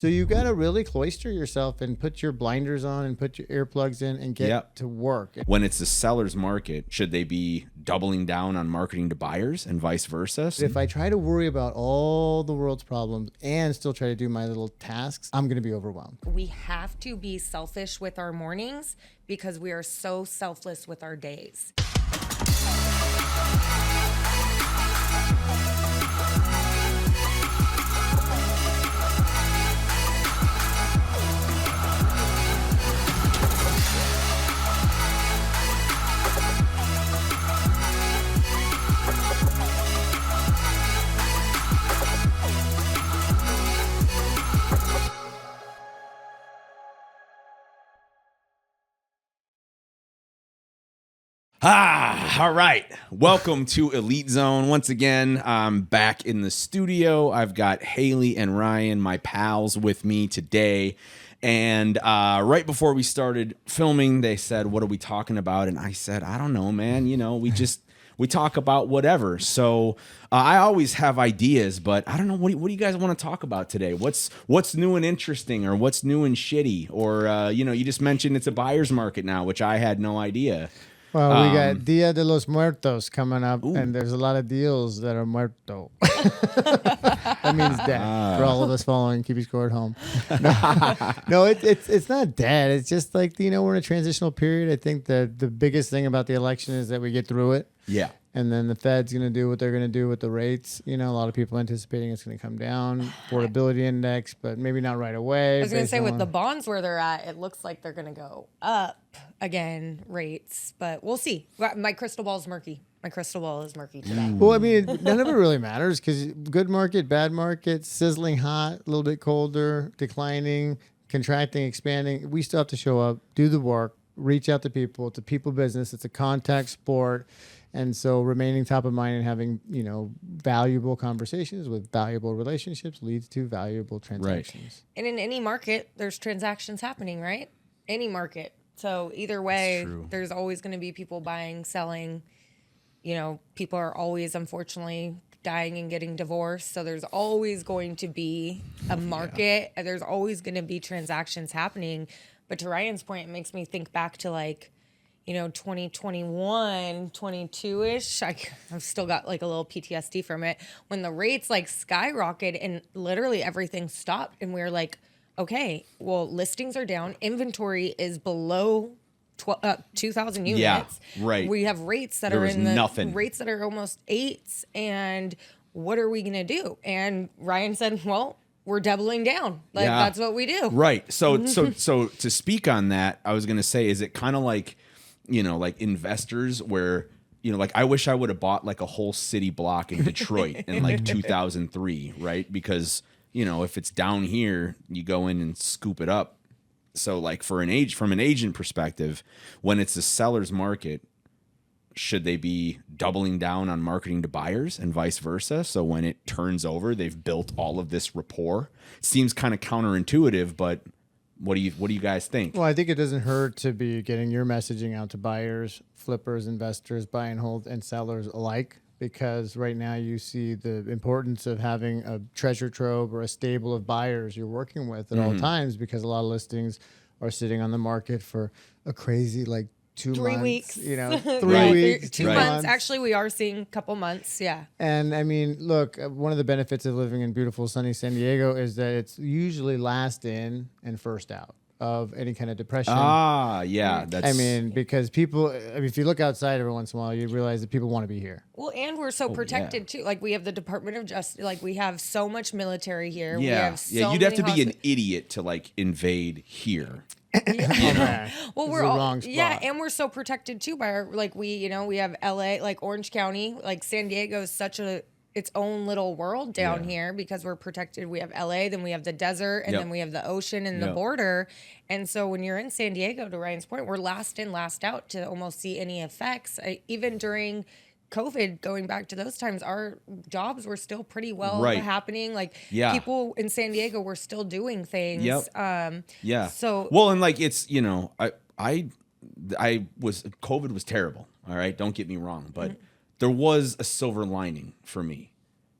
So you got to really cloister yourself and put your blinders on and put your earplugs in and get to work. When it's the seller's market, should they be doubling down on marketing to buyers and vice versa? If I try to worry about all the world's problems and still try to do my little tasks, I'm going to be overwhelmed. We have to be selfish with our mornings because we are so selfless with our days. All right. Welcome to Elite Zone. Once again, I'm back in the studio. I've got Haylie and Ryan, my pals, with me today. And right before we started filming, they said, "What are we talking about?" And I said, "I don't know, man. You know, we talk about whatever." So I always have ideas, but I don't know. What do you guys want to talk about today? What's new and interesting, or what's new and shitty? Or, you just mentioned it's a buyer's market now, which I had no idea. Well, we got Dia de los Muertos coming up, and there's a lot of deals that are muerto. That means dead for all of us following Keeping Score at home. No, it's not dead. It's just like, we're in a transitional period. I think that the biggest thing about the election is that we get through it. Yeah. And then the Fed's going to do what they're going to do with the rates. A lot of people anticipating it's going to come down, affordability index, but maybe not right away. I was going to say, with the bonds where they're at, it looks like they're going to go up again, rates, but we'll see. My crystal ball is murky. My crystal ball is murky today. Well, I mean, none of it really matters because good market, bad market, sizzling hot, a little bit colder, declining, contracting, expanding. We still have to show up, do the work, reach out to people. It's a people business. It's a contact sport. And so remaining top of mind and having, valuable conversations with valuable relationships leads to valuable transactions. Right. And in any market, there's transactions happening, right? Any market. So either way, there's always going to be people buying, selling. People are always, unfortunately, dying and getting divorced. So there's always going to be a market. And there's always going to be transactions happening. But to Ryan's point, it makes me think back to 2021, 22-ish. I've still got a little PTSD from it when the rates skyrocketed and literally everything stopped. And we were like, okay, well, listings are down. Inventory is below 2,000 units. Yeah, right. We have rates that rates that are almost 8s. And what are we going to do? And Ryan said, well, we're doubling down. That's what we do. Right. So to speak on that, I was going to say, is it kind of like investors where, I wish I would have bought a whole city block in Detroit in 2003, right? Because, if it's down here, you go in and scoop it up. So from an agent perspective, when it's a seller's market, should they be doubling down on marketing to buyers and vice versa? So when it turns over, they've built all of this rapport. It seems kind of counterintuitive, but what do you guys think? Well, I think it doesn't hurt to be getting your messaging out to buyers, flippers, investors, buy and hold, and sellers alike, because right now you see the importance of having a treasure trove or a stable of buyers you're working with at all times, because a lot of listings are sitting on the market for a crazy 2 3 months, weeks. 3 weeks, 2 months. Actually, we are seeing a couple months. Yeah. And I mean, look, one of the benefits of living in beautiful sunny San Diego is that it's usually last in and first out of any kind of depression. Yeah. Because people, if you look outside every once in a while, you realize that people want to be here. Well, and we're so protected too. We have the Department of Justice. We have so much military here. Yeah. We have so You'd have to be an idiot to invade here. Well, we're all and we're so protected too by our we have LA, Orange County, San Diego is such its own little world down here because we're protected. We have LA, then we have the desert, and then we have the ocean and the border. And so when you're in San Diego, to Ryan's point, we're last in, last out to almost see any effects. Even during COVID, going back to those times, our jobs were still pretty well happening. People in San Diego were still doing things. So it's COVID was terrible. All right, don't get me wrong, but there was a silver lining for me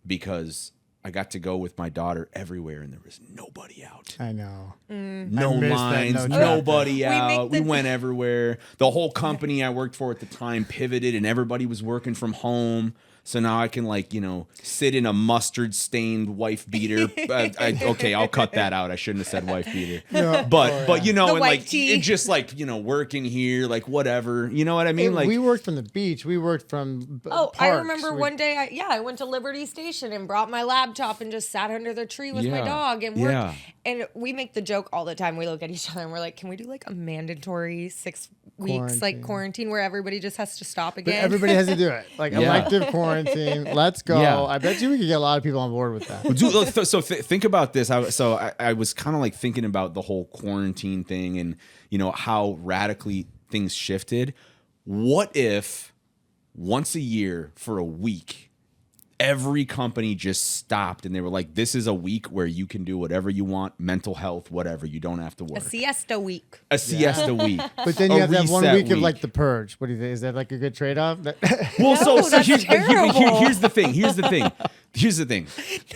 because I got to go with my daughter everywhere, and there was nobody out. I know. No lines, nobody out. We went everywhere. The whole company I worked for at the time pivoted, and everybody was working from home. So now I can, like, you know, sit in a mustard-stained wife beater. Okay, I'll cut that out. I shouldn't have said wife beater. Yeah. But you know, the and white like tee. it just like, you know, working here, like whatever. You know what I mean? Like we worked from the beach. We worked from I parks. remember one day. I went to Liberty Station and brought my laptop and just sat under the tree with my dog and worked. Yeah. And we make the joke all the time. We look at each other and we're like, "Can we do like a mandatory 6 weeks like quarantine where everybody just has to stop again?" But everybody has to do it. Like elective quarantine. Let's go. Yeah. I bet you we could get a lot of people on board with that. Think about this. I was kind of like thinking about the whole quarantine thing and, you know, how radically things shifted. What if once a year for a week, every company just stopped and they were like, this is a week where you can do whatever you want, mental health, whatever. You don't have to work. A siesta week. A siesta week. But then you have that 1 week of like the purge. What do you think? Is that like a good trade-off? Well, No, so that's here's terrible. the thing.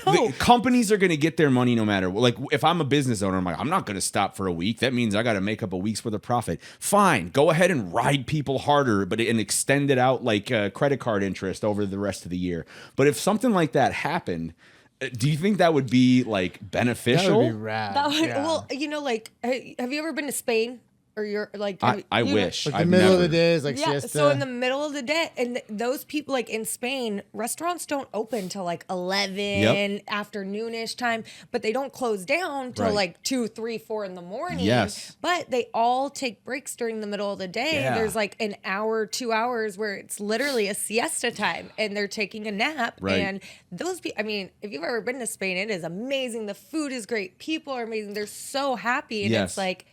No. The companies are going to get their money no matter what. Like, if I'm a business owner, I'm like, I'm not going to stop for a week. That means I got to make up a week's worth of profit. Fine. Go ahead and ride people harder, and extend it out like credit card interest over the rest of the year. But if something like that happened, do you think that would be like beneficial? That would be rad. Well, you know, like, have you ever been to Spain? Or you're like, I wish. Like the I've middle never. of the day is like yeah. siesta. So in the middle of the day, and those people, like in Spain, restaurants don't open till like 11 afternoonish time, but they don't close down till like 2, 3, 4 in the morning. Yes. But they all take breaks during the middle of the day. Yeah. There's like an hour, 2 hours where it's literally a siesta time, and they're taking a nap. Right. And those people, I mean, if you've ever been to Spain, it is amazing. The food is great. People are amazing. They're so happy, and it's like,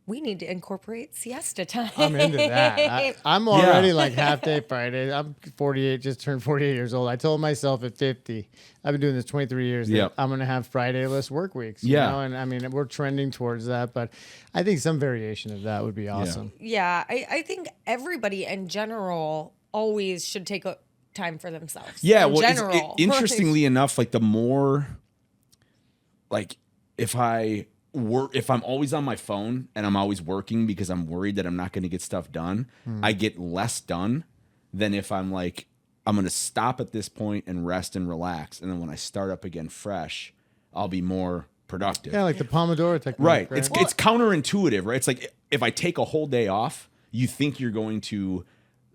we need to incorporate siesta time. I'm into that. I'm already like half day Friday. I'm 48, just turned 48 years old. I told myself at 50, I've been doing this 23 years, that I'm going to have Friday-less work weeks. You know? And I mean, we're trending towards that, but I think some variation of that would be awesome. Yeah, I think everybody in general always should take a time for themselves. Yeah, in general. Interestingly enough, like the more, like if I'm always on my phone and I'm always working because I'm worried that I'm not going to get stuff done, I get less done than if I'm like, I'm going to stop at this point and rest and relax. And then when I start up again fresh, I'll be more productive. Yeah, like the Pomodoro technique. Right. It's counterintuitive, right? It's like if I take a whole day off, you think you're going to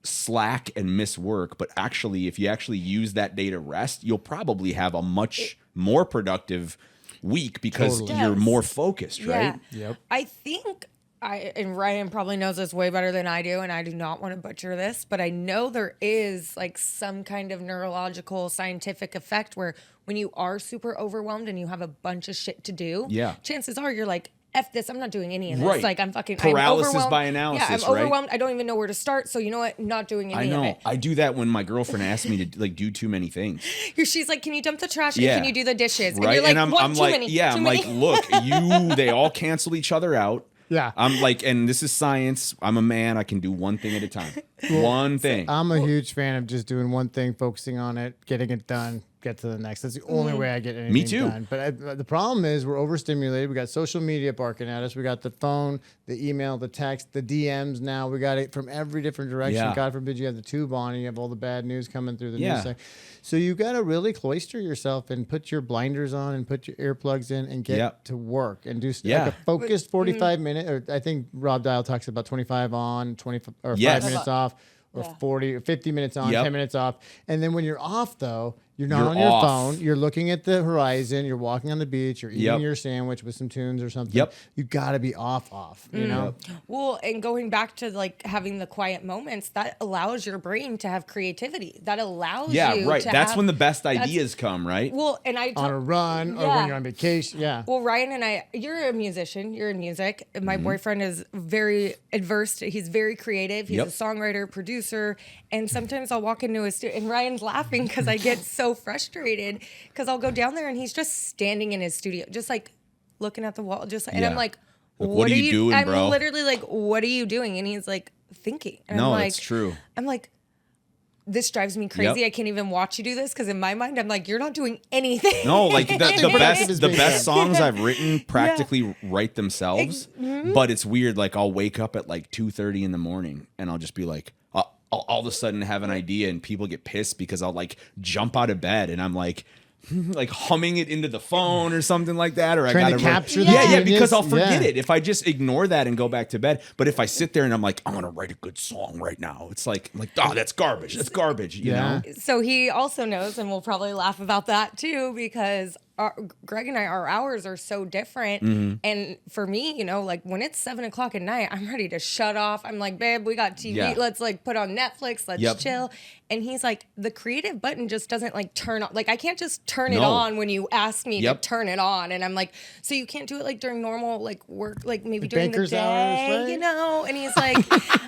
slack and miss work. But actually, if you actually use that day to rest, you'll probably have a much more productive week because you're more focused, right? Yep. I think and Ryan probably knows this way better than I do, and I do not want to butcher this, but I know there is like some kind of neurological scientific effect where when you are super overwhelmed and you have a bunch of shit to do, chances are you're like, F this, I'm not doing any of this. Right. Like I'm paralysis by analysis. Yeah, I'm overwhelmed. I don't even know where to start. So you know what? Not doing any of it. I do that when my girlfriend asks me to like do too many things. She's like, "Can you dump the trash? And can you do the dishes?" Right. And you're like, I'm too like, many? yeah, Too I'm many? like, look, they all cancel each other out. Yeah. I'm like, and this is science. I'm a man. I can do one thing at a time. One thing. I'm a huge fan of just doing one thing, focusing on it, getting it done, get to the next. That's the only way I get anything done. But the problem is we're overstimulated. We got social media barking at us. We got the phone, the email, the text, the DMs now. We got it from every different direction. Yeah. God forbid you have the tube on and you have all the bad news coming through the news site. So you got to really cloister yourself and put your blinders on and put your earplugs in and get to work and do like a focused 45 minute, or I think Rob Dial talks about 25 on, 20 or 5 minutes off. Or 40 or 50 minutes on, 10 minutes off. And then when you're off, though, you're not on your phone. You're looking at the horizon. You're walking on the beach. You're eating your sandwich with some tunes or something. You got to be off, you know? Well, and going back to like having the quiet moments, that allows your brain to have creativity. That allows you to That's when the best ideas come, right? Well, and on a run or when you're on vacation. Yeah. Well, Ryan and I, you're a musician. You're in music. My boyfriend is very adverse. He's very creative. He's a songwriter, producer. And sometimes I'll walk into a studio and Ryan's laughing because I get so frustrated because I'll go down there and he's just standing in his studio, just like looking at the wall, just like, and I'm like, what are you doing, bro? I'm literally like, what are you doing? And he's like, thinking. And no, I'm like, it's true. I'm like, this drives me crazy. I can't even watch you do this because in my mind, I'm like, you're not doing anything. No, like the best songs I've written practically write themselves. But it's weird. Like I'll wake up at like 2:30 in the morning and I'll just be like, I'll all of a sudden have an idea and people get pissed because I'll like jump out of bed and I'm like humming it into the phone or something like that, or trying I gotta to capture because I'll forget it if I just ignore that and go back to bed. But if I sit there and I'm like, I'm gonna write a good song right now, it's like oh, that's garbage. That's garbage. You know. So he also knows, and we'll probably laugh about that too, because Greg and I, our hours are so different. And for me, you know, like when it's 7 o'clock at night, I'm ready to shut off. I'm like, babe, we got TV. Yeah. Let's like put on Netflix. Let's chill. And he's like, the creative button just doesn't like turn on. Like I can't just turn it on when you ask me to turn it on. And I'm like, so you can't do it like during normal like work, like maybe during the day, hours, right? You know? And he's like,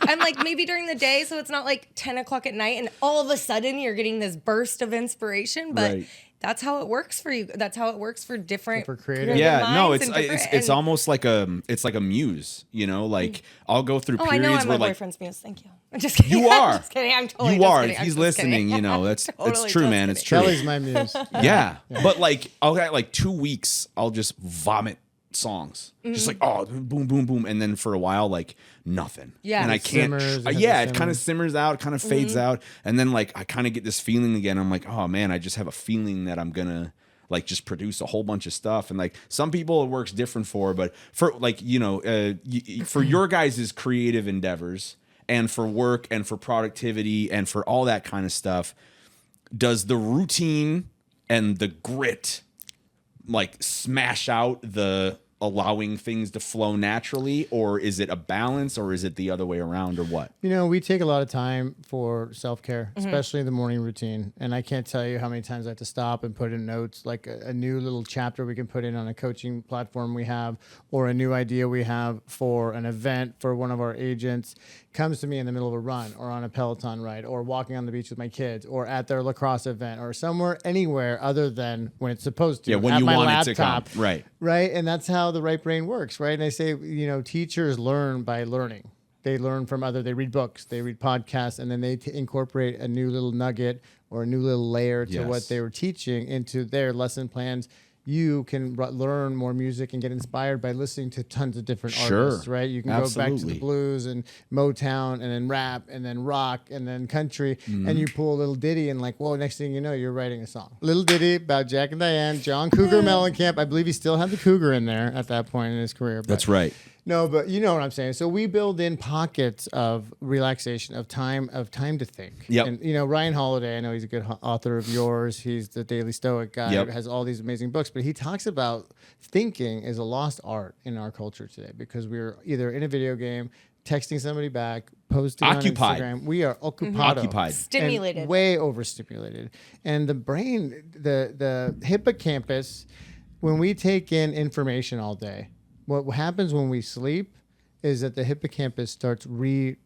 I'm like, maybe during the day. So it's not like 10 o'clock at night and all of a sudden you're getting this burst of inspiration. But that's how it works for you. That's how it works for different creative. Yeah, no, it's almost like a muse, you know. Like I'll go through periods I know I'm where my like boyfriend's muse. Thank you. I'm just kidding. You are. I'm just kidding. I'm totally. You are. Kidding. If he's listening, you know that's totally it's true, man. It's true. Kelly's my muse. Yeah, but like I'll get like 2 weeks. I'll just vomit songs, just like boom, boom, boom, and then for a while like nothing. Yeah, and I can't. It kind of simmers out, kind of fades out, and then like I kind of get this feeling again. I'm like, oh man, I just have a feeling that I'm gonna like just produce a whole bunch of stuff. And like some people it works different for, but for like, you know, for your guys' creative endeavors and for work and for productivity and for all that kind of stuff, does the routine and the grit like smash out the allowing things to flow naturally, or is it a balance, or is it the other way around, or what? You know, we take a lot of time for self-care, especially the morning routine. And I can't tell you how many times I have to stop and put in notes, like a new little chapter we can put in on a coaching platform we have, or a new idea we have for an event for one of our agents comes to me in the middle of a run or on a Peloton ride or walking on the beach with my kids or at their lacrosse event or somewhere, anywhere other than when it's supposed to. Yeah, when you want it to come. Right. Right. And that's how the right brain works, right? And I say, you know, teachers learn by learning. They learn from they read books, they read podcasts, and then they incorporate a new little nugget or a new little layer to what they were teaching into their lesson plans. You can learn more music and get inspired by listening to tons of different artists, right? You can go back to the blues and Motown and then rap and then rock and then country, and you pull a little ditty and like, whoa, next thing you know, you're writing a song. Little ditty about Jack and Diane, John Cougar Mellencamp. I believe he still had the Cougar in there at that point in his career. That's right. No, but you know what I'm saying. So we build in pockets of relaxation, of time to think. Yep. And you know, Ryan Holiday, I know he's a good author of yours. He's the Daily Stoic guy. Has all these amazing books, but he talks about thinking is a lost art in our culture today because we're either in a video game, texting somebody back, posting occupied. on Instagram. We are occupied, stimulated, way overstimulated, and the brain, the hippocampus, when we take in information all day. What happens when we sleep is that the hippocampus starts indexing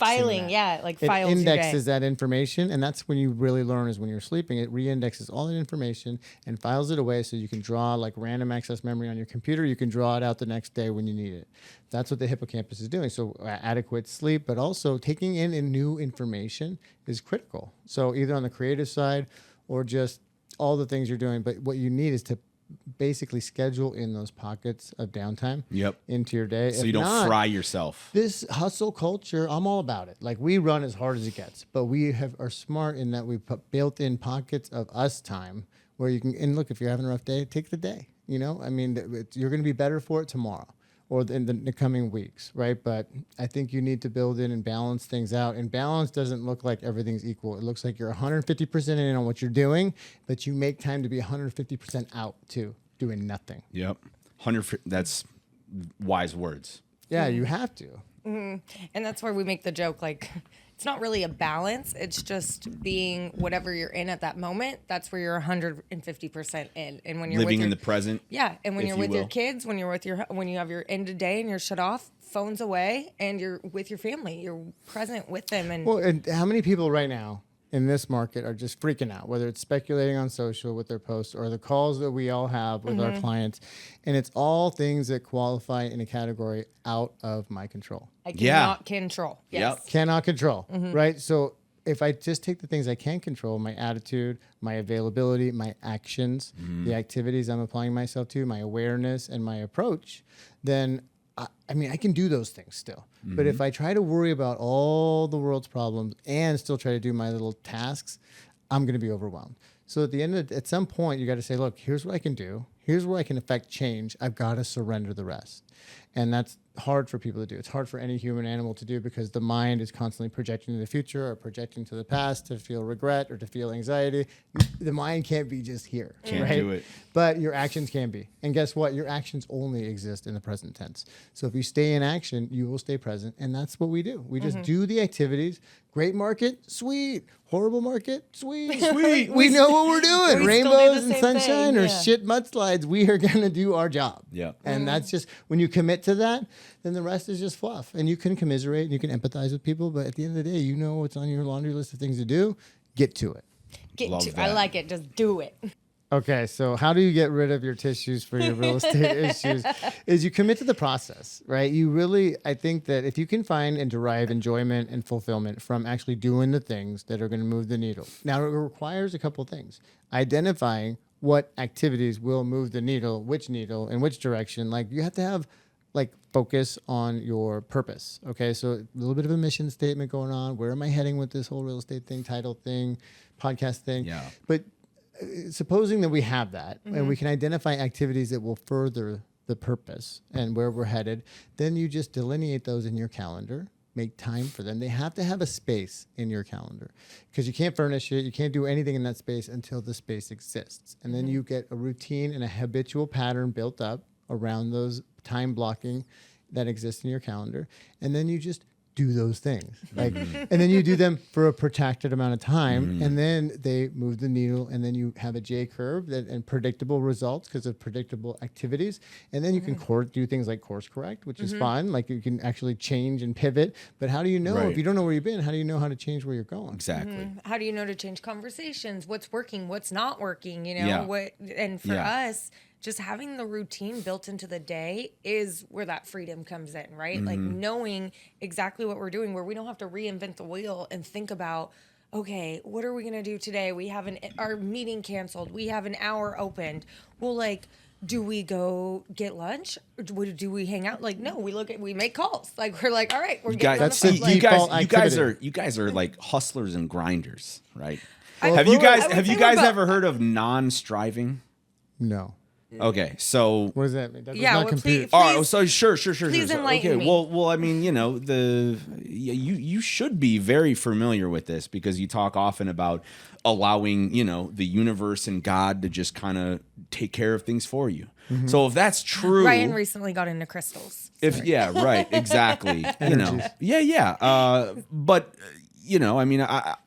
filing, that. files it indexes that information, and that's when you really learn is when you're sleeping. It re-indexes all that information and files it away so you can draw like random access memory on your computer. You can draw it out the next day when you need it. That's what the hippocampus is doing. So adequate sleep, but also taking in new information is critical. So either on the creative side or just all the things you're doing, but what you need is to basically schedule in those pockets of downtime into your day. So you don't fry yourself. This hustle culture, I'm all about it. Like we run as hard as it gets, but we are smart in that we put built in pockets of us time where you can, and look, if you're having a rough day, take the day, you know, I mean, you're going to be better for it tomorrow or in the coming weeks, right? But I think you need to build in and balance things out. And balance doesn't look like everything's equal. It looks like you're 150% in on what you're doing, but you make time to be 150% out too, doing nothing. Yep. 100. That's wise words. Yeah, you have to. Mm-hmm. And that's where we make the joke, like, it's not really a balance. It's just being whatever you're in at that moment. That's where you're 150% in. And when you're living in the present. Yeah. And when you're with your kids, when you have your end of day and you're shut off, phones away, and you're with your family, you're present with them. And how many people right now in this market are just freaking out, whether it's speculating on social with their posts or the calls that we all have with our clients. And it's all things that qualify in a category out of my control. I cannot control. Yes. Cannot control, right? So if I just take the things I can control, my attitude, my availability, my actions, the activities I'm applying myself to, my awareness and my approach, then I can do those things still. But if I try to worry about all the world's problems and still try to do my little tasks, I'm going to be overwhelmed. So at some point, you got to say, look, here's what I can do. Here's where I can affect change. I've got to surrender the rest. And that's hard for people to do. It's hard for any human animal to do because the mind is constantly projecting to the future or projecting to the past to feel regret or to feel anxiety. The mind can't be just here. Can't do it. But your actions can be. And guess what? Your actions only exist in the present tense. So if you stay in action, you will stay present. And that's what we do. We just do the activities. Great market, sweet. Horrible market, sweet. Sweet. We know what we're doing. We Rainbows do the and same sunshine thing, or shit mudslides. We are going to do our job. Yeah. And that's just, when you commit to that, then the rest is just fluff. And you can commiserate and you can empathize with people. But at the end of the day, you know what's on your laundry list of things to do. Get to it. I like it. Just do it. Okay, so how do you get rid of your tissues for your real estate issues? Is you commit to the process, right? I think that if you can find and derive enjoyment and fulfillment from actually doing the things that are going to move the needle. Now, it requires a couple things. Identifying what activities will move the needle, in which direction. Like, you have to have focus on your purpose. Okay, so a little bit of a mission statement going on. Where am I heading with this whole real estate thing, title thing, podcast thing? Yeah. But supposing that we have that and we can identify activities that will further the purpose and where we're headed, then you just delineate those in your calendar, make time for them. They have to have a space in your calendar because you can't furnish it. You can't do anything in that space until the space exists. And then you get a routine and a habitual pattern built up around those time blocking that exists in your calendar. And then you just do those things. And then you do them for a protracted amount of time, and then they move the needle, and then you have a J curve and predictable results because of predictable activities. And then you can do things like course correct, which is fun. Like, you can actually change and pivot. But how do you know if you don't know where you've been? How do you know how to change where you're going? Exactly. How do you know to change conversations? What's working? What's not working? You know And for us, just having the routine built into the day is where that freedom comes in, right? Like, knowing exactly what we're doing, where we don't have to reinvent the wheel and think about, okay, what are we going to do today? We have our meeting canceled. We have an hour opened. Well, do we go get lunch? Or do we hang out? No, we make calls. We're like, all right, we're getting on the phone. You guys are like hustlers and grinders, right? Have you guys ever heard of non-striving? No. Okay, so what does that mean? That yeah, not compute. So sure. Please enlighten me. Well, I mean, you should be very familiar with this because you talk often about allowing, the universe and God to just kind of take care of things for you. So if that's true, Ryan recently got into crystals. Exactly. But.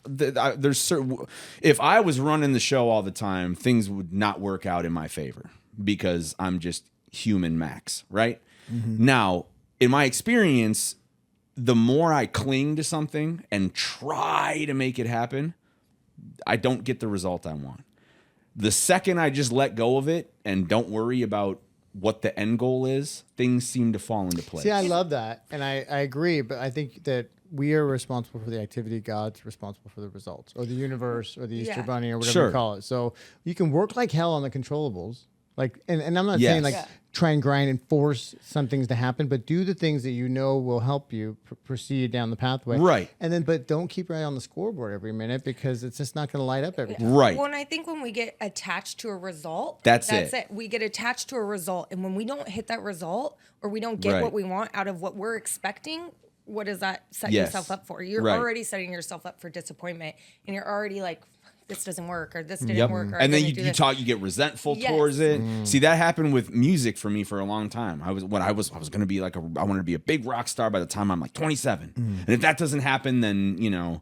There's certain. If I was running the show all the time, things would not work out in my favor because I'm just human max, right? Now, in my experience, the more I cling to something and try to make it happen, I don't get the result I want. The second I just let go of it and don't worry about what the end goal is, things seem to fall into place. See, I love that, and I agree, but I think that we are responsible for the activity. God's responsible for the results, or the universe, or the Easter Bunny, or whatever you call it. So you can work like hell on the controllables. And I'm not saying try and grind and force some things to happen, but do the things that you know will help you proceed down the pathway. Right. And then, but don't keep your eye on the scoreboard every minute because it's just not going to light up every time. Right. Well, and I think when we get attached to a result, that's it. We get attached to a result. And when we don't hit that result or we don't get what we want out of what we're expecting, what does that set yourself up for? You're already setting yourself up for disappointment, and you're already like, this doesn't work, or this didn't work, or and then you get resentful towards it. See, that happened with music for me for a long time. I was going to be I wanted to be a big rock star by the time I'm 27, and if that doesn't happen, then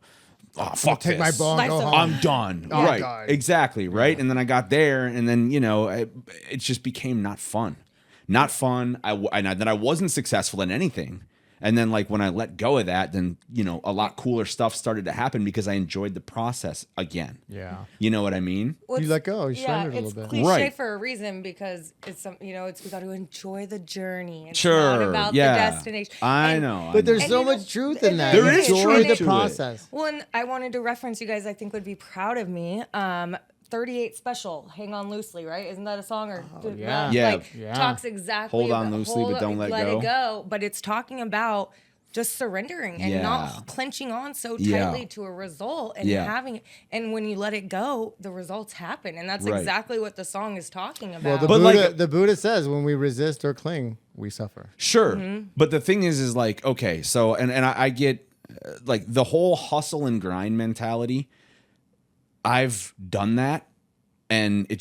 fuck take this. my ball and go home. I'm done. Oh, right, God. exactly, right. And then I got there, and then it just became not fun. Then I wasn't successful in anything. And then like when I let go of that, then, you know, a lot cooler stuff started to happen because I enjoyed the process again. Yeah. You know what I mean? Well, you let go. You surrendered a little bit. It's cliche Right. for a reason because it's we got to enjoy the journey. It's Sure. not about the destination. I know. But there's And so you know, much truth in that. There is Enjoy truth the to it. process. Well, and I wanted to reference you guys. I think would be proud of me. 38 Special, Hang On Loosely, right? Isn't that a song? Or yeah. Yeah. Talks exactly Hold on about, loosely, but don't let it go. go. But it's talking about just surrendering and not clenching on so tightly to a result and having it. And when you let it go, the results happen. And that's exactly what the song is talking about. Well, the Buddha says when we resist or cling, we suffer. Sure. But the thing is like, okay, so, and I get like the whole hustle and grind mentality. I've done that and it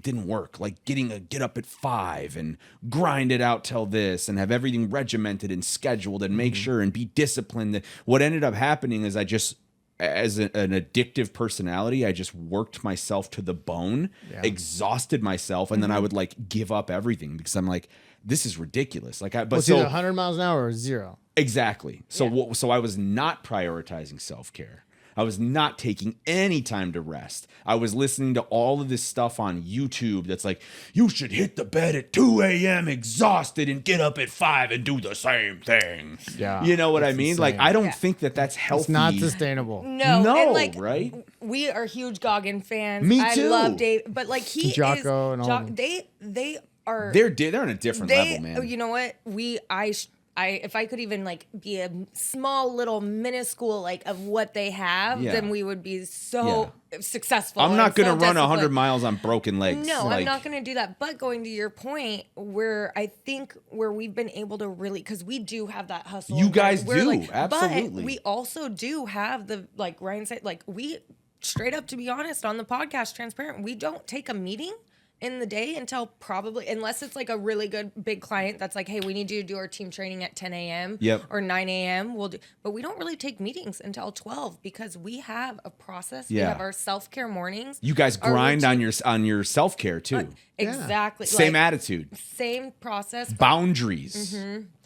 didn't work. Like get up at 5 and grind it out till this and have everything regimented and scheduled and make sure and be disciplined. What ended up happening is I just, as an addictive personality, I just worked myself to the bone, exhausted myself. And then I would like give up everything because I'm like, this is ridiculous. Like It's either 100 miles an hour or 0. Exactly. So so I was not prioritizing self-care. I was not taking any time to rest. I was listening to all of this stuff on YouTube that's like, you should hit the bed at 2 a.m. exhausted and get up at 5 and do the same thing. Yeah. You know what I mean? insane. Like, I don't think that's healthy. It's not sustainable. No, and like, right? We are huge Goggin fans. Me I too. love Dave, but like Jocko and all of them. they are They're on a different level, man. You know what? If I could even like be a small little minuscule like of what they have, then we would be so successful. I'm not going to run 100 disciplined. miles on broken legs. No, I'm not going to do that. But going to your point, where I think where we've been able to really, because we do have that hustle. You guys We're do, like, absolutely. But we also do have the, like Ryan said, like we straight up, to be honest, on the podcast, transparent, we don't take a meeting in the day until probably, unless it's like a really good big client that's like, hey, we need you to do our team training at 10 a.m. or 9 a.m. We'll do, but we don't really take meetings until 12 because we have a process. We have our self-care mornings. You guys grind on your self-care too. Exactly. Same attitude. Same process. Boundaries.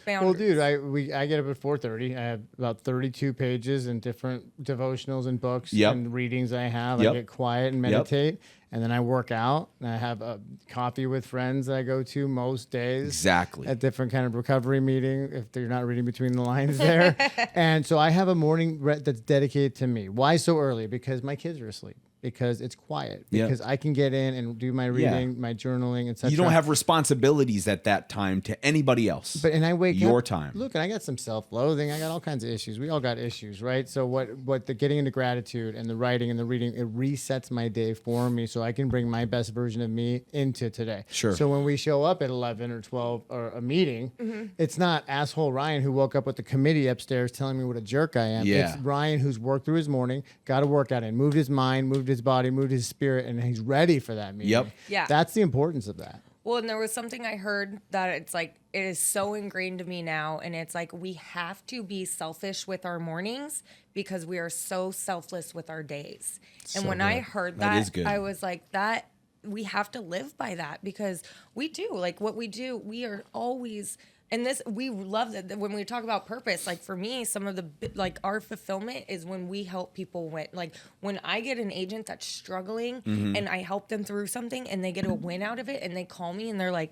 Boundaries. Well, dude, I get up at 4:30. I have about 32 pages and different devotionals and books and readings I have. I get quiet and meditate, and then I work out. And I have a coffee with friends that I go to most days. Exactly. At different kind of recovery meeting, if they're not reading between the lines there. And so I have a morning that's dedicated to me. Why so early? Because my kids are asleep. Because it's quiet. Because I can get in and do my reading, my journaling, etc. You don't have responsibilities at that time to anybody else. And I wake your up, time. Look, and I got some self-loathing. I got all kinds of issues. We all got issues, right? So what the getting into gratitude and the writing and the reading, it resets my day for me so I can bring my best version of me into today. Sure. So when we show up at 11 or 12 or a meeting, it's not asshole Ryan who woke up with the committee upstairs telling me what a jerk I am. Yeah. It's Ryan who's worked through his morning, got a workout in, moved his mind, moved his body, moved his spirit, and he's ready for that meeting. Yep. Yeah. That's the importance of that. Well, and there was something I heard that it's like, it is so ingrained to me now. And it's like, we have to be selfish with our mornings because we are so selfless with our days. And when I heard That is that, good. I was like, that we have to live by that because we do. Like what we do, we are always... And this, we love that when we talk about purpose, like for me, some of the, like our fulfillment is when we help people win. Like when I get an agent that's struggling and I help them through something and they get a win out of it and they call me and they're like,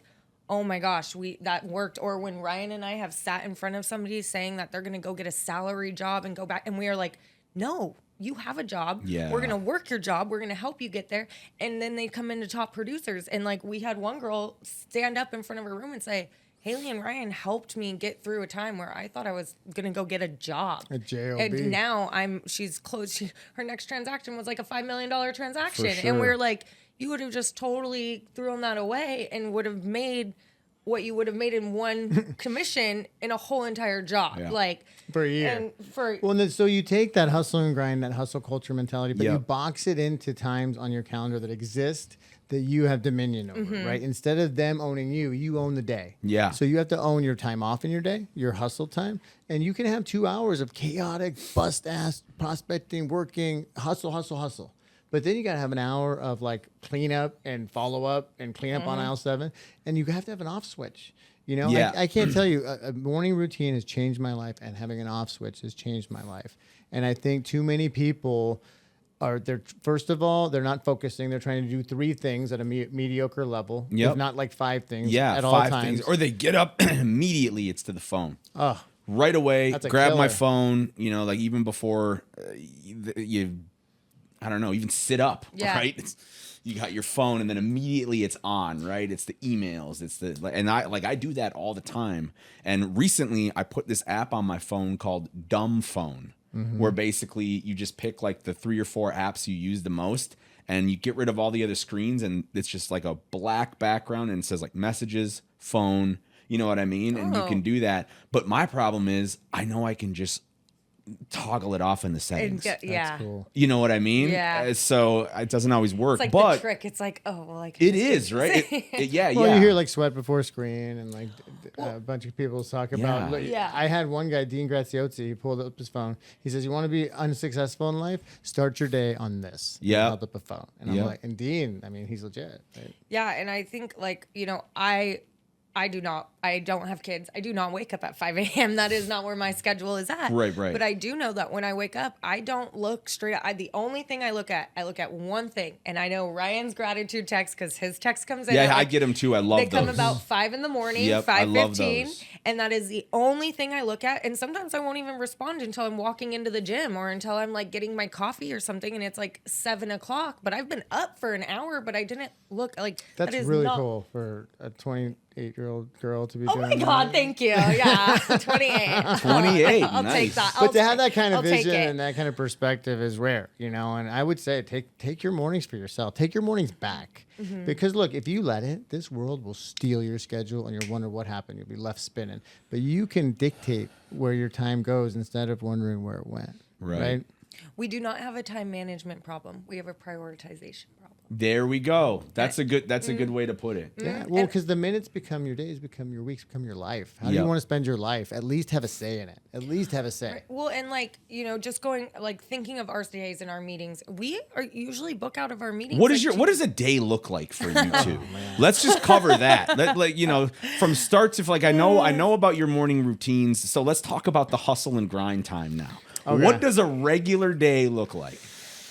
oh my gosh, that worked. Or when Ryan and I have sat in front of somebody saying that they're going to go get a salary job and go back. And we are like, no, you have a job. Yeah. We're going to work your job. We're going to help you get there. And then they come into top producers. And like we had one girl stand up in front of her room and say, Haylie and Ryan helped me get through a time where I thought I was going to go get a job. A job. And now she's closed. Her next transaction was like a $5 million transaction. For sure. And we're like, you would have just totally thrown that away and would have made what you would have made in one commission in a whole entire job. Yeah. Like for a year. And well, then, so you take that hustle and grind, that hustle culture mentality, but you Yep. box it into times on your calendar that exist that you have dominion over, right? Instead of them owning you, you own the day. Yeah. So you have to own your time off in your day, your hustle time, and you can have 2 hours of chaotic, bust-ass prospecting, working, hustle. But then you got to have an hour of like clean up and follow up and clean up on aisle 7. And you have to have an off switch. You know, Yeah. I can't tell you, a morning routine has changed my life, and having an off switch has changed my life. And I think too many people first of all, they're not focusing. They're trying to do 3 things at a mediocre level, if not like 5 things at all times. Things. Or they get up immediately, it's to the phone. Oh, right away, grab killer. my phone, you know, like even before I don't know, even sit up, right? You got your phone and then immediately it's on, right? It's the emails, and I do that all the time. And recently I put this app on my phone called Dumb Phone, where basically you just pick like the 3 or 4 apps you use the most and you get rid of all the other screens, and it's just like a black background and it says like messages, phone, you know what I mean? And you can do that. But my problem is I know I can just toggle it off in the settings. That's cool. You know what I mean? Yeah. So it doesn't always work. It's like but the trick. It's like, oh, well, like it is, right? Well, you hear like sweat before screen, and like a bunch of people talk about. Like, I had one guy, Dean Graziosi, he pulled up his phone. He says, "You want to be unsuccessful in life? Start your day on this." Yeah. Held up a phone, and I'm like, and Dean, I mean, he's legit. Right? Yeah, and I think like I don't have kids. I do not wake up at 5 a.m. That is not where my schedule is at. Right. But I do know that when I wake up, I don't look straight at. The only thing I look at one thing. And I know Ryan's gratitude text, because his text comes in. Yeah, I get them too. I love those. They come about 5 in the morning, 5:15. And that is the only thing I look at. And sometimes I won't even respond until I'm walking into the gym or until I'm like getting my coffee or something. And it's like 7 o'clock. But I've been up for an hour, but I didn't look like that's that is really cool for a 28-year-old girl to be doing. Oh my God, thank you. Yeah, 28. 28. I'll nice. take that. But to have that kind of vision and that kind of perspective is rare, you know. And I would say take your mornings for yourself. Take your mornings back. Because look, if you let it, this world will steal your schedule, and you'll wonder what happened. You'll be left spinning. But you can dictate where your time goes instead of wondering where it went. Right? We do not have a time management problem. We have a prioritization problem. There we go. That's a good way to put it. Yeah. Well, because the minutes become your days, become your weeks, become your life. How do you want to spend your life? At least have a say in it. At least have a say. Right. Well, and like, you know, just going like thinking of our days and our meetings, we are usually book out of our meetings. What does a day look like for you two? Let's just cover that. Like, you know, from start to like I know about your morning routines. So let's talk about the hustle and grind time now. Okay. What does a regular day look like?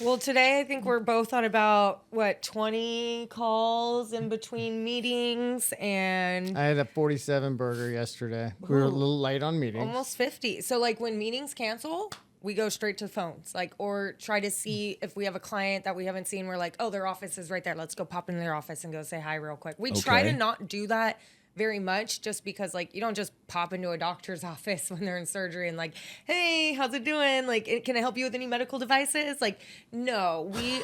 Well, today I think we're both on about 20 calls in between meetings, and I had a 47 burger yesterday. We were a little light on meetings. Almost 50. So like when meetings cancel, we go straight to phones, like, or try to see if we have a client that we haven't seen. We're like, oh, their office is right there. Let's go pop into their office and go say hi real quick. We try to not do that very much, just because like you don't just pop into a doctor's office when they're in surgery and like, hey, how's it doing? Like, can I help you with any medical devices? Like, no, we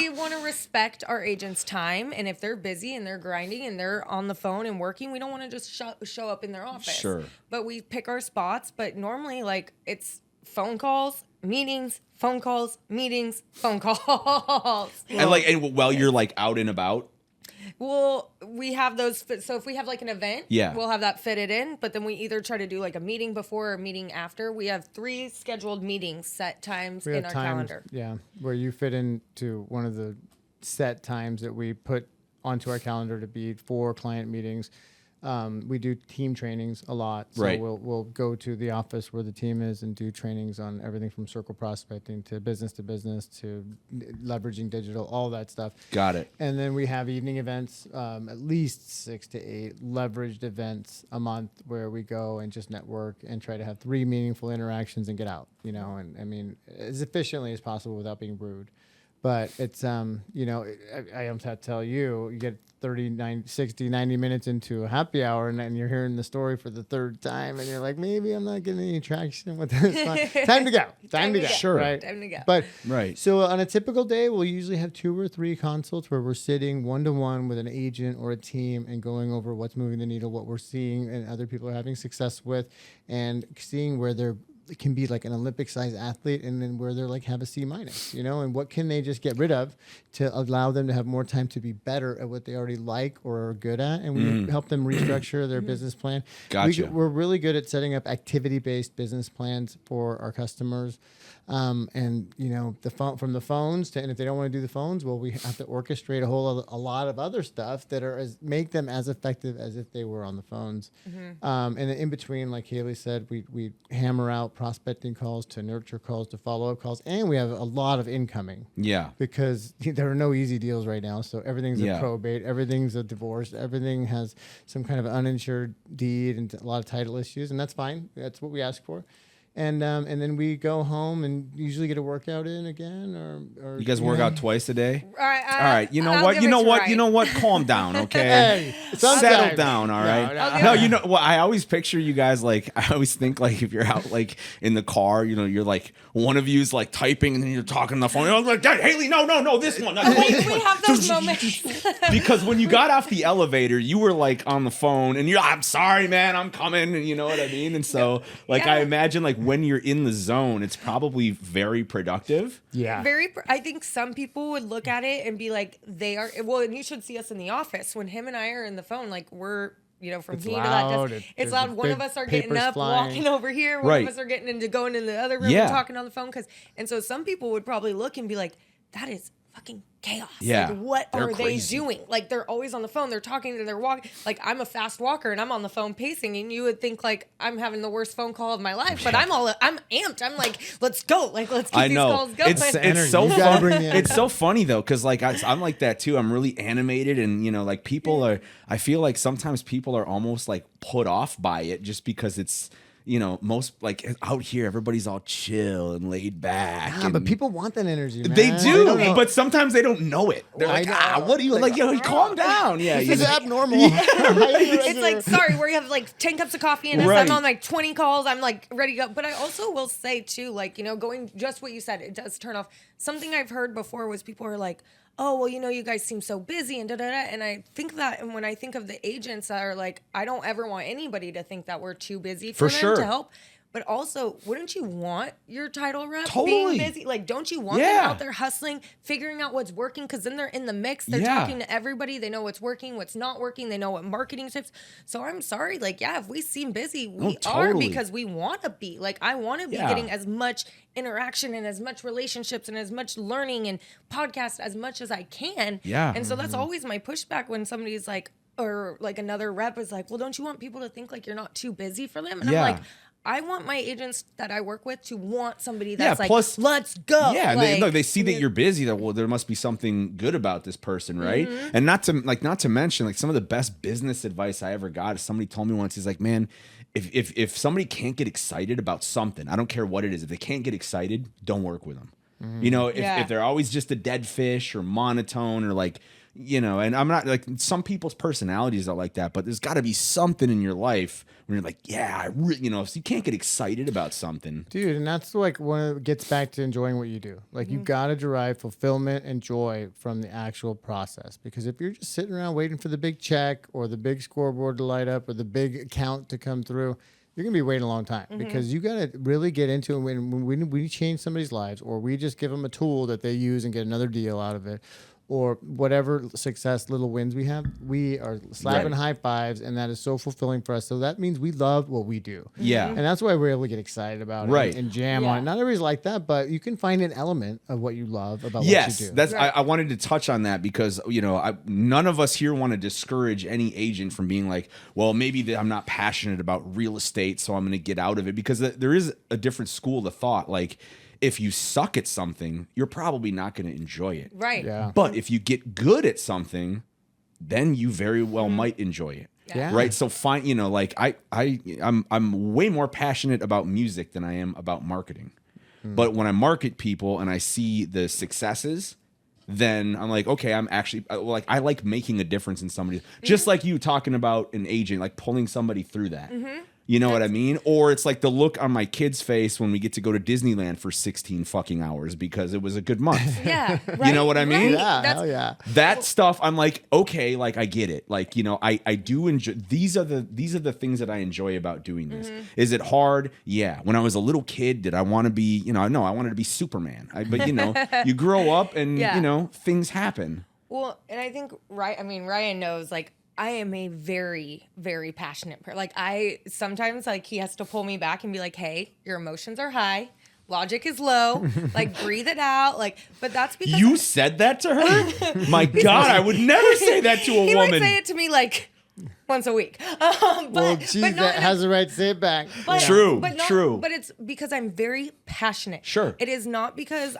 want to respect our agents' time, and if they're busy and they're grinding and they're on the phone and working, we don't want to just show up in their office. Sure. But we pick our spots. But normally, like, it's phone calls, meetings, phone calls, meetings, phone calls. And while you're like out and about. Well, we have those. So if we have like an event, we'll have that fitted in. But then we either try to do like a meeting before or a meeting after. We have 3 scheduled meetings, set times in our calendar. Yeah, where you fit into one of the set times that we put onto our calendar to be for client meetings. We do team trainings a lot. So we'll go to the office where the team is and do trainings on everything from circle prospecting to business to leveraging digital, all that stuff. Got it. And then we have evening events, at least 6 to 8 leveraged events a month where we go and just network and try to have 3 meaningful interactions and get out, you know, and I mean, as efficiently as possible without being rude. But it's, you know, I almost have to tell you, you get 30, 60, 90 minutes into a happy hour and then you're hearing the story for the 3rd time and you're like, maybe I'm not getting any traction with this. Time to go. Time to go. Sure. Right? Time to go. But, so on a typical day, we'll usually have 2 or 3 consults where we're sitting one-to-one with an agent or a team and going over what's moving the needle, what we're seeing and other people are having success with, and seeing where they're can be like an Olympic-sized athlete, and then where they're like have a C-, you know, and what can they just get rid of to allow them to have more time to be better at what they already like or are good at, and we help them restructure their business plan. Gotcha. We're really good at setting up activity-based business plans for our customers. And you know, from the phones to, and if they don't want to do the phones, well, we have to orchestrate a lot of other stuff that make them as effective as if they were on the phones. And then in between, like Haylie said, we hammer out prospecting calls to nurture calls to follow-up calls, and we have a lot of incoming. Yeah. Because there are no easy deals right now. So everything's a probate, everything's a divorce, everything has some kind of uninsured deed and a lot of title issues, and that's fine. That's what we ask for. And then we go home and usually get a workout in again, or you guys work out twice a day. All right. All right. You know what? You know what? You know what? Calm down, okay? Hey, settle down. All right. No, you know. Well, I always picture you guys like. I always think like if you're out like in the car, you know, you're like one of you's like typing and then you're talking on the phone. You're like, Haylie, no, this one. We have those moments. Because when you got off the elevator, you were like on the phone and you're, I'm sorry, man, I'm coming. And you know what I mean? And so like I imagine like when you're in the zone, it's probably very productive. Yeah. I think some people would look at it and be like, they are, well, and you should see us in the office when him and I are in the phone, like we're, you know, from here to that. It's loud. One of us are getting up, walking over here. One of us are getting into going in the other room and talking on the phone. And so some people would probably look and be like, that is fucking chaos. Yeah. Like, what They're are crazy. they doing? Like, they're always on the phone. They're talking and they're walking. Like, I'm a fast walker and I'm on the phone pacing, and you would think like I'm having the worst phone call of my life, but I'm amped. I'm like, let's go. Like, let's keep these calls going. It's so fun. It's so funny though, because like I'm like that too. I'm really animated, and you know, like I feel like sometimes people are almost like put off by it just because it's, you know, most like out here, everybody's all chill and laid back. But people want that energy, man. They do, but sometimes they don't know it. They're like, what do you like? Yo, calm down. Yeah, this is abnormal. It's like, sorry, where you have like 10 cups of coffee and I'm on like 20 calls. I'm like ready to go. But I also will say too, like, you know, going just what you said, it does turn off. Something I've heard before was people are like, oh, well, you know, you guys seem so busy and da-da-da. And I think that, and when I think of the agents that are like, I don't ever want anybody to think that we're too busy for them to help. But also, wouldn't you want your title rep being busy? Like, don't you want them out there hustling, figuring out what's working? Because then they're in the mix. They're talking to everybody. They know what's working, what's not working. They know what marketing tips. So I'm sorry. Like, if we seem busy, we are, because we want to be. Like, I want to be getting as much interaction and as much relationships and as much learning and podcasts as much as I can. Yeah. And so that's always my pushback when somebody's like, or like another rep is like, well, don't you want people to think like you're not too busy for them? And I'm like, I want my agents that I work with to want somebody that's like, plus, let's go. Yeah, like, they see that you're busy. That, well, there must be something good about this person, right? And not to mention, like, some of the best business advice I ever got is somebody told me once. He's like, man, if somebody can't get excited about something, I don't care what it is. If they can't get excited, don't work with them. You know, if they're always just a dead fish or monotone or like, you know, and I'm not like, some people's personalities are like that, but there's got to be something in your life where you're like, you know, if you can't get excited about something, dude. And that's like when it gets back to enjoying what you do. Like, you got to derive fulfillment and joy from the actual process, because if you're just sitting around waiting for the big check or the big scoreboard to light up or the big account to come through, you're going to be waiting a long time, because you got to really get into it. When we change somebody's lives, or we just give them a tool that they use and get another deal out of it, or whatever success, little wins we have, we are slapping high fives, and that is so fulfilling for us. So that means we love what we do. Yeah. And that's why we're able to get excited about it and jam on it. Not everybody's like that, but you can find an element of what you love about what you do. That's I wanted to touch on that, because, you know, none of us here want to discourage any agent from being like, well, maybe I'm not passionate about real estate, so I'm going to get out of it, because there is a different school of thought. Like, if you suck at something, you're probably not going to enjoy it. Right. Yeah. But if you get good at something, then you very well might enjoy it. Yeah. Right. So you know, like I'm way more passionate about music than I am about marketing. But when I market people and I see the successes, then I'm like, okay, I'm actually like, I like making a difference in somebody. Just like you talking about an agent, like pulling somebody through that. You know what I mean? Or it's like the look on my kid's face when we get to go to Disneyland for 16 fucking hours because it was a good month. Yeah. Right, you know what I mean? Right. Yeah, hell yeah. That stuff, I'm like, okay, like I get it. Like, you know, I do enjoy, these are the things that I enjoy about doing this. Is it hard? Yeah. When I was a little kid, did I want to be, you know, no, I wanted to be Superman. But, you know, you grow up and, you know, things happen. Well, and I think, Ryan knows, like, I am a very, very passionate person. Like, sometimes, like, he has to pull me back and be like, hey, your emotions are high. Logic is low. Like, breathe it out. Like, but that's because you said that to her? My God, I would never say that to a woman. He might say it to me, like, once a week. Well, geez, that has the right to say it back. But, true. But it's because I'm very passionate. Sure. It is not because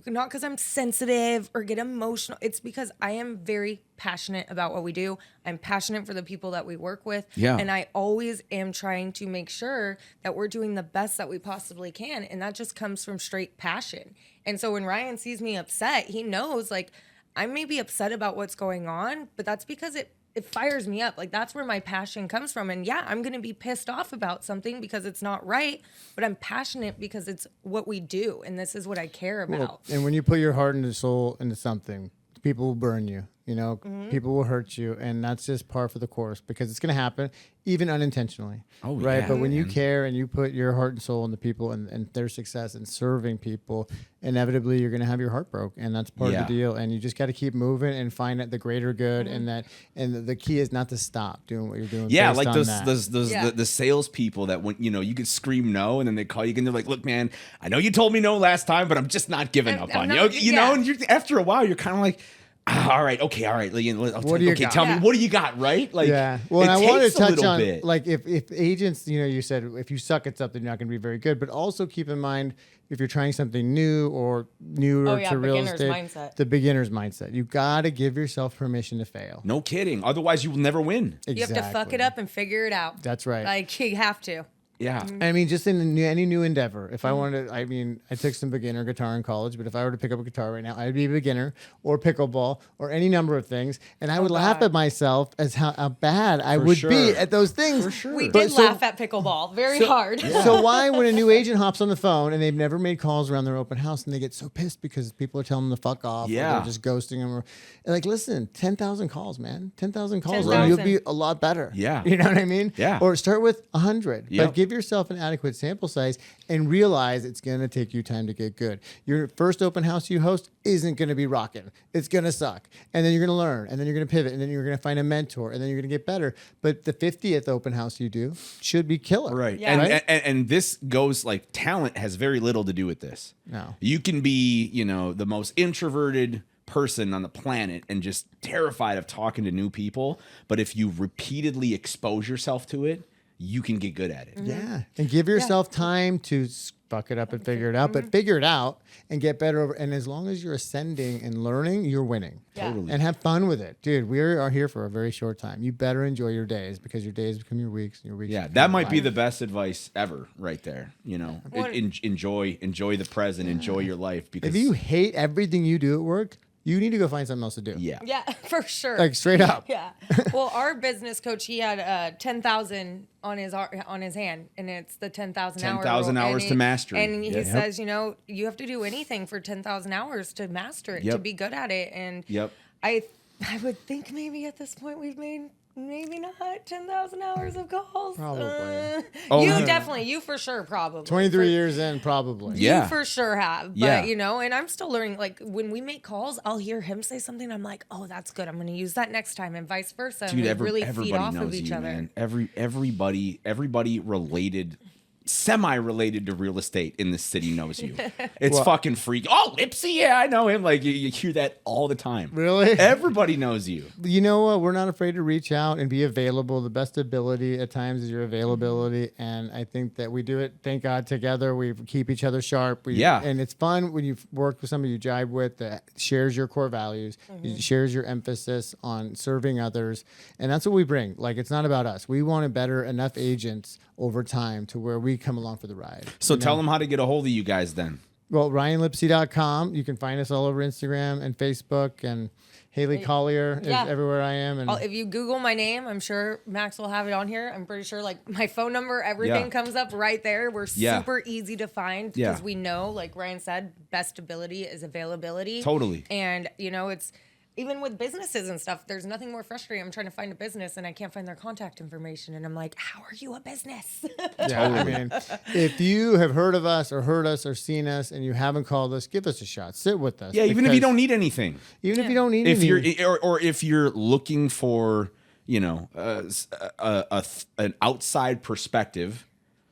not because I'm sensitive or get emotional. It's because I am very passionate about what we do. I'm passionate for the people that we work with. Yeah. And I always am trying to make sure that we're doing the best that we possibly can. And that just comes from straight passion. And so when Ryan sees me upset, he knows, like, I may be upset about what's going on, but that's because it fires me up. Like, that's where my passion comes from. And yeah, I'm going to be pissed off about something because it's not right, but I'm passionate because it's what we do. And this is what I care about. Well, and when you put your heart and soul into something, people will burn you, you know, people will hurt you. And that's just par for the course because it's going to happen even unintentionally. Oh, right. yeah, But when you care and you put your heart and soul into people and their success and serving people, inevitably you're going to have your heart broke. And that's part of the deal. And you just got to keep moving and find the greater good. And the key is not to stop doing what you're doing. Yeah, like those the salespeople that when, you know, you could scream no and then they call you and they're like, look, man, I know you told me no last time, but I'm just not giving up on you. You know, and after a while you're kind of like, all right. What do you got? Tell me, what do you got, right? Like, yeah. Well, I want to touch on, bit. like, if agents, you know, you said if you suck at something, you're not going to be very good. But also keep in mind, if you're trying something new or newer to real estate, the beginner's mindset. You got to give yourself permission to fail. No kidding. Otherwise, you will never win. Exactly. You have to fuck it up and figure it out. That's right. Like, you have to. Yeah. I mean, just in any new endeavor, if I wanted to, I mean, I took some beginner guitar in college, but if I were to pick up a guitar right now, I'd be a beginner or pickleball or any number of things. And I would laugh at myself as how bad I would be at those things. For sure. We did laugh at pickleball very hard. Yeah. So why, when a new agent hops on the phone and they've never made calls around their open house and they get so pissed because people are telling them to fuck off or they're just ghosting them, or like, listen, 10,000 calls, man. 10,000 calls, 10,000. and you'll be a lot better. Yeah. You know what I mean? Yeah. Or start with 100, but give yourself an adequate sample size and realize it's going to take you time to get good. Your first open house you host isn't going to be rocking. It's going to suck. And then you're going to learn, and then you're going to pivot, and then you're going to find a mentor, and then you're going to get better. But the 50th open house you do should be killer. Right. Yeah. And this goes, like, talent has very little to do with this. No. You can be, you know, the most introverted person on the planet and just terrified of talking to new people. But if you repeatedly expose yourself to it, you can get good at it. Yeah. And give yourself time to fuck it up and figure it out, but figure it out and get better over. And as long as you're ascending and learning, you're winning. Yeah. Totally. And have fun with it. Dude, we are here for a very short time. You better enjoy your days because your days become your weeks and your weeks. Yeah, become that your might be life. the best advice ever right there. You know, enjoy the present, enjoy your life. Because if you hate everything you do at work, you need to go find something else to do. Yeah. Yeah, for sure. Like straight up. Yeah. Well, our business coach, he had 10,000 on his hand, and it's the 10,000 hour 10,000 rule. hours to mastery. And he says, you know, you have to do anything for 10,000 hours to master it, to be good at it. And I would think maybe at this point we've made maybe not 10,000 hours of calls. Probably. You for sure, probably. 23 years in, probably. You for sure have. But, you know, and I'm still learning. Like, when we make calls, I'll hear him say something. I'm like, oh, that's good. I'm going to use that next time, and vice versa. Dude, and we really feed off knows of each other. Man. Everybody related, semi-related to real estate in this city knows you. It's fucking freak. Oh, Lipsey, yeah, I know him. Like, you hear that all the time. Really? Everybody knows you. You know what? We're not afraid to reach out and be available. The best ability at times is your availability. And I think that we do it, thank God, together. We keep each other sharp. And it's fun when you work with somebody you jive with that shares your core values, shares your emphasis on serving others. And that's what we bring. Like, it's not about us. We want to better enough agents over time to where we come along for the ride. So tell them how to get a hold of you guys then. Well, RyanLipsey.com. You can find us all over Instagram and Facebook, and Haylie Collier is everywhere I am. And if you Google my name, I'm sure Max will have it on here. I'm pretty sure like my phone number, everything comes up right there. We're super easy to find because we know, like Ryan said, best ability is availability. Totally. And, it's even with businesses and stuff, there's nothing more frustrating. I'm trying to find a business and I can't find their contact information. And I'm like, how are you a business? I mean, if you have heard of us or seen us and you haven't called us, give us a shot. Sit with us. Yeah, even if you don't need anything. Even if you don't need anything. If you're looking for, an outside perspective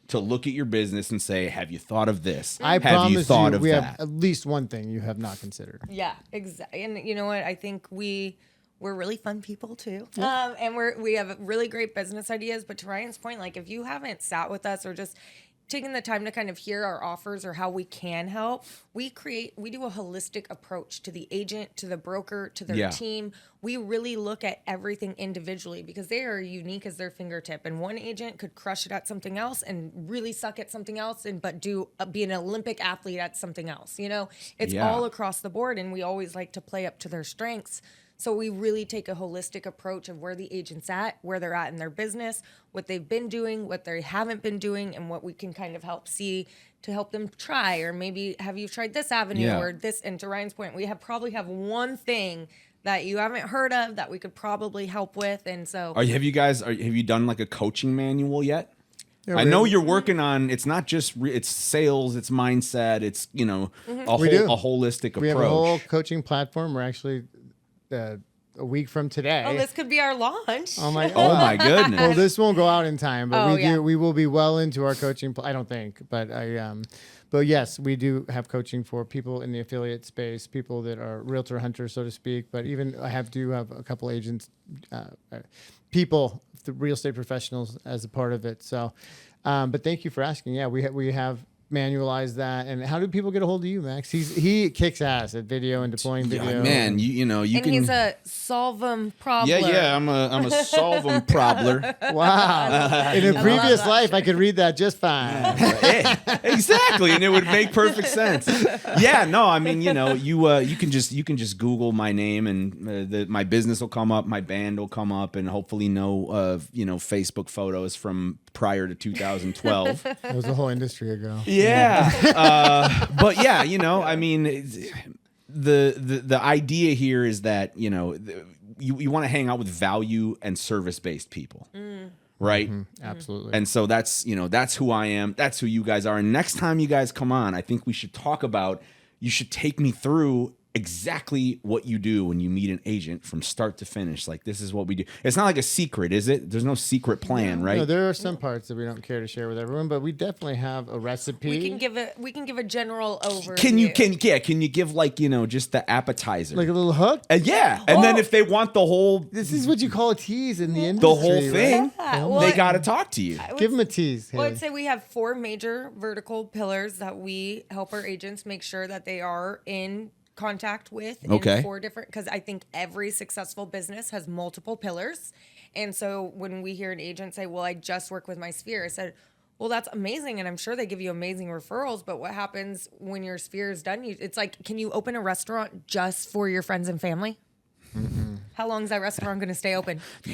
to look at your business and say, have you thought of this? I promise you, we have at least one thing you have not considered. Yeah, exactly. And you know what? I think we're really fun people too. And we have really great business ideas. But to Ryan's point, like if you haven't sat with us or just taking the time to kind of hear our offers or how we can help, we do a holistic approach to the agent, to the broker, to their team. We really look at everything individually because they are unique as their fingertip. And one agent could crush it at something else and really suck at something else, but be an Olympic athlete at something else. It's all across the board, and we always like to play up to their strengths. So we really take a holistic approach of where the agent's at, where they're at in their business, what they've been doing, what they haven't been doing, and what we can kind of help see to help them try, or maybe have you tried this avenue or this. And to Ryan's point, we probably have one thing that you haven't heard of that we could probably help with. And so have you done like a coaching manual yet? I know you're working on. It's not just it's sales, it's mindset, it's a holistic approach. We have a whole coaching platform. We're actually a week from today. Oh, this could be our launch. Oh my goodness. Well, this won't go out in time, but we will be well into our coaching. I don't think, but but yes, we do have coaching for people in the affiliate space, people that are realtor hunters, so to speak. But even do have a couple agents, people, the real estate professionals as a part of it. So, but thank you for asking. Yeah, we have manualize that. And how do people get a hold of you, Max? He kicks ass at video and deploying video. Man, you can. He's a solve 'em problem. Yeah, I'm a solve 'em probler. Wow. In a previous life, I could read that just fine. Exactly, and it would make perfect sense. Yeah, no, I mean, you can just Google my name and my business will come up, my band will come up, and hopefully Facebook photos from prior to 2012. It was a whole industry ago. Yeah. But yeah, I mean, the idea here is that, you want to hang out with value and service-based people. Right? Mm-hmm. Absolutely. And so that's who I am. That's who you guys are. And next time you guys come on, I think we should talk about, you should take me through exactly what you do when you meet an agent from start to finish. Like, this is what we do. It's not like a secret, is it? There's no secret plan, right? No, there are some parts that we don't care to share with everyone, but we definitely have a recipe. We can give a general overview. Can you give just the appetizer, like a little hook? Yeah, and then if they want the whole, this is what you call a tease in the industry. The whole thing, right? They got to talk to you. Give them a tease. Well, I'd say we have 4 major vertical pillars that we help our agents make sure that they are in contact with in 4 different, because I think every successful business has multiple pillars. And so when we hear an agent say, well, I just work with my sphere, I said, well, that's amazing, and I'm sure they give you amazing referrals, but what happens when your sphere is done? It's like, can you open a restaurant just for your friends and family? Mm-hmm. How long is that restaurant going to stay open? We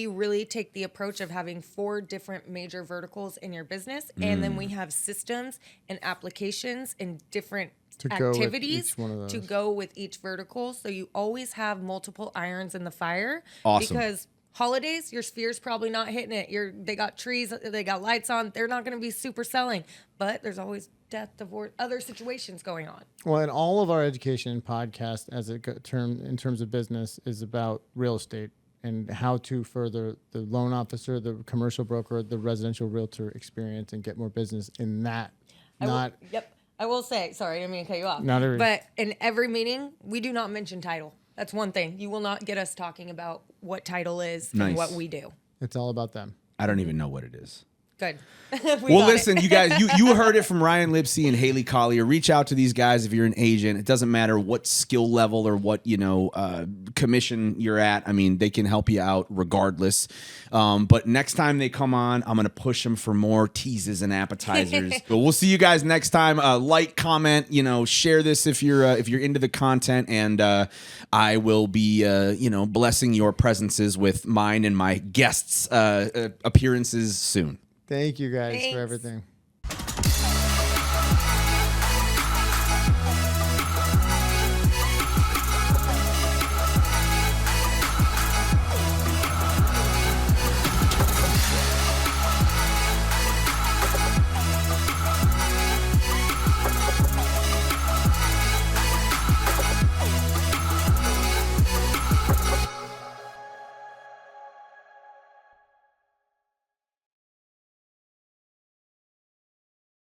really take the approach of having 4 different major verticals in your business, and then we have systems and applications and different activities to go with each vertical. So you always have multiple irons in the fire. Awesome. Because holidays, your sphere's probably not hitting it. They got trees, they got lights on. They're not going to be super selling, but there's always death, divorce, other situations going on. Well, and all of our education and podcast, in terms of business, is about real estate and how to further the loan officer, the commercial broker, the residential realtor experience, and get more business in that. I will say, sorry, I didn't mean to cut you off. But in every meeting, we do not mention title. That's one thing. You will not get us talking about what title is and what we do. It's all about them. I don't even know what it is. Good. Well, listen, you guys, you heard it from Ryan Lipsey and Haylie Collier. Reach out to these guys if you're an agent. It doesn't matter what skill level or what, commission you're at. I mean, they can help you out regardless. But next time they come on, I'm going to push them for more teases and appetizers. But we'll see you guys next time. Like, comment, share this if you're into the content, and I will be, blessing your presences with mine and my guests' appearances soon. Thank you guys for everything.